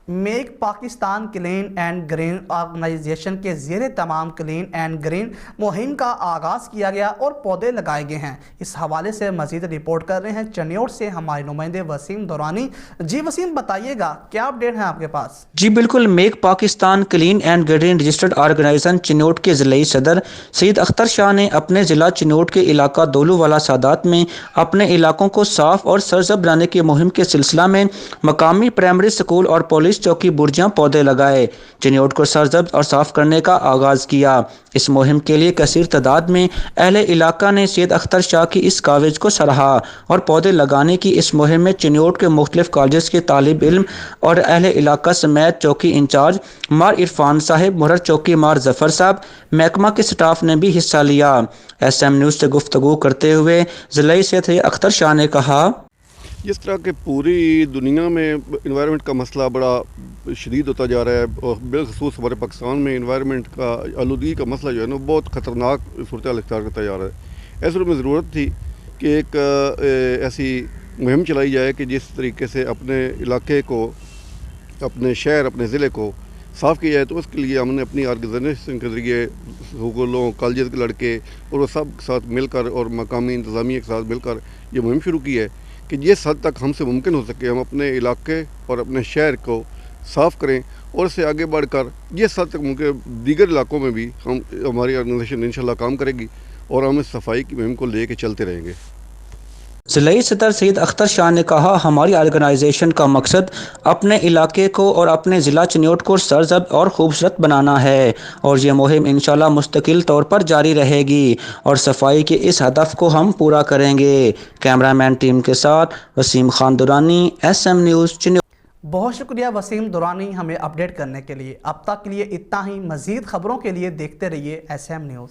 Make Pakistan clean and green organization کے زیر تمام کلین اینڈ گرین مہم کا آغاز کیا گیا اور پودے لگائے گئے ہیں۔ اس حوالے سے مزید رپورٹ کر رہے ہیں چنیوڑ سے ہمارے نمائندے وسیم دورانی۔ جی وسیم، بتائیے گا کیا اپڈیٹ ہے آپ کے پاس؟ جی بالکل، make Pakistan clean and green registered organization Chiniot کے ضلعی صدر سید اختر شاہ نے اپنے ضلع چنیوڑ کے علاقہ دولو والا سادات میں اپنے علاقوں کو صاف اور سرسبز بنانے کی مہم کے سلسلہ میں مقامی پرائمری سکول اور پولیس چوکی برجیاں پودے لگائے، چنیوڑ کو سرسبز اور صاف کرنے کا آغاز کیا۔ اس مہم کے لیے کثیر تعداد میں اہل علاقہ نے سید اختر شاہ کی اس کاوش کو سراہا اور پودے لگانے کی اس مہم میں چنیوڑ کے مختلف کالجز کے طالب علم اور اہل علاقہ سمیت چوکی انچارج مار عرفان صاحب، مرر چوکی مار ظفر صاحب، محکمہ کے سٹاف نے بھی حصہ لیا۔ ایس ایم نیوز سے گفتگو کرتے ہوئے ضلعی سید اختر شاہ نے کہا، جس طرح کہ پوری دنیا میں انوائرمنٹ کا مسئلہ بڑا شدید ہوتا جا رہا ہے اور بالخصوص ہمارے پاکستان میں انوائرمنٹ کا آلودگی کا مسئلہ جو ہے نا بہت خطرناک صورتحال اختیار کرتا جا رہا ہے۔ ایسے میں ضرورت تھی کہ ایک ایسی مہم چلائی جائے کہ جس طریقے سے اپنے علاقے کو، اپنے شہر، اپنے ضلع کو صاف کیا جائے۔ تو اس کے لیے ہم نے اپنی آرگنائزیشن کے ذریعے سکولوں، کالجز کے لڑکے اور وہ سب کے ساتھ مل کر اور مقامی انتظامیہ کے ساتھ مل کر یہ مہم شروع کی ہے کہ جس حد تک ہم سے ممکن ہو سکے ہم اپنے علاقے اور اپنے شہر کو صاف کریں، اور اس سے آگے بڑھ کر جس حد تک ممکن دیگر علاقوں میں بھی ہماری آرگنائزیشن انشاءاللہ کام کرے گی اور ہم اس صفائی کی مہم کو لے کے چلتے رہیں گے۔ ضلعی صدر سید اختر شاہ نے کہا، ہماری آرگنائزیشن کا مقصد اپنے علاقے کو اور اپنے ضلع چنیوڑ کو سرسبز اور خوبصورت بنانا ہے اور یہ مہم انشاءاللہ مستقل طور پر جاری رہے گی اور صفائی کے اس ہدف کو ہم پورا کریں گے۔ کیمرہ مین ٹیم کے ساتھ Waseem Khan Durrani, S M news Chiniot. بہت شکریہ وسیم دورانی ہمیں اپڈیٹ کرنے کے لیے۔ اب تک کے لیے اتنا ہی، مزید خبروں کے لیے دیکھتے رہیے ایس ایم نیوز۔